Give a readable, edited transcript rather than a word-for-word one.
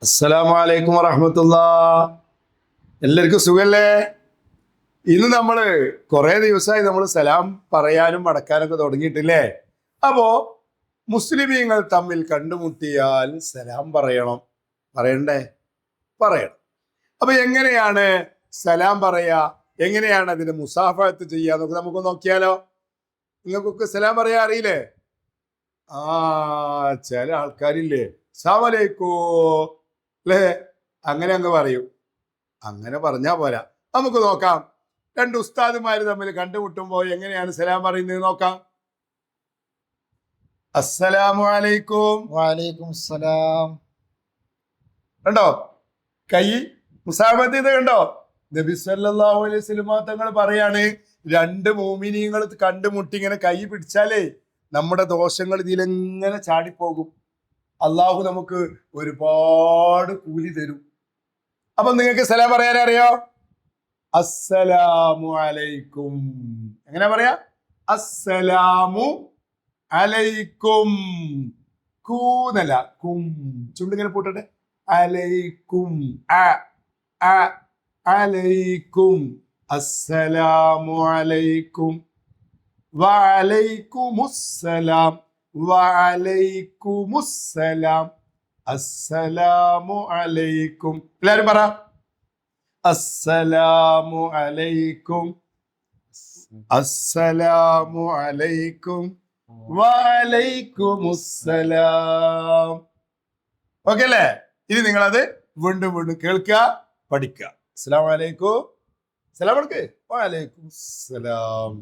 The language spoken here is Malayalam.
അസ്സലാമു അലൈക്കും വറഹ്മത്തുള്ളാ. എല്ലാവർക്കും സുഖല്ലേ? ഇന്ന് നമ്മൾ കുറേ ദിവസമായി നമ്മൾ സലാം പറയാനും മടക്കാനൊക്കെ തുടങ്ങിയിട്ടില്ലേ? അപ്പോ മുസ്ലിമീങ്ങൾ തമ്മിൽ കണ്ടുമുട്ടിയാൽ സലാം പറയണ്ടേ? പറയണം. അപ്പൊ എങ്ങനെയാണ് സലാം പറയാ, എങ്ങനെയാണ് അതിന് മുസാഫഹത്ത് ചെയ്യാന്നൊക്കെ നമുക്ക് നോക്കിയാലോ? നിങ്ങൾക്കൊക്കെ സലാം പറയാ അറിയില്ലേ? ചില ആൾക്കാരില്ലേ അസ്സലാമു അലൈക്കും അല്ലേ, അങ്ങനെ അങ്ങ് പറയും. അങ്ങനെ പറഞ്ഞാ പോരാ, നമുക്ക് നോക്കാം. രണ്ട് ഉസ്താദുമാര് തമ്മിൽ കണ്ടുമുട്ടുമ്പോ എങ്ങനെയാണ് സലാം പറയുന്നത് നോക്കാം. അസ്സലാമു അലൈക്കും. വലൈക്കും സലാം. കണ്ടോ കൈ മുസാഫത്ത് ചെയ്ത് കണ്ടോ? നബി സല്ലല്ലാഹു അലൈഹി വസല്ലം തങ്ങൾ പറയാണ്, രണ്ട് മോമിനീങ്ങൾ കണ്ടുമുട്ടി ഇങ്ങനെ കൈ പിടിച്ചാലേ നമ്മുടെ ദോഷങ്ങൾ ഇതിലെങ്ങനെ ചാടിപ്പോകും. അള്ളാഹു നമുക്ക് ഒരുപാട് കൂലി തരും. അപ്പൊ നിങ്ങൾക്ക് സലാം പറയാൻ അറിയോ? അസ്സലാമു അലൈക്കും. എങ്ങനെ പറയാ? അസ്സലാമു അലൈക്കും. കൂന്നല്ല, കും. ചുണ്ടിങ്ങനെ പൂട്ടട്ടെ. അലൈക്കും. അലൈക്കും. അസ്സലാമു അലൈക്കും. വഅലൈക്കുമുസ്സലാം. വഅലൈക്കുമുസ്സലാം. അസ്സലാമു അലൈക്കും. എല്ലാരും പറ. അസ്സലാമു അലൈക്കും. അസ്സലാമു അലൈക്കും. വഅലൈക്കുമുസ്സലാം. ഓക്കെ അല്ലേ? ഇനി നിങ്ങളത് വീണ്ടും വീണ്ടും കേൾക്കുക, പഠിക്കുക. അസ്സലാമു അലൈക്കും. സലാം അലൈക്കും. വഅലൈക്കുമുസ്സലാം.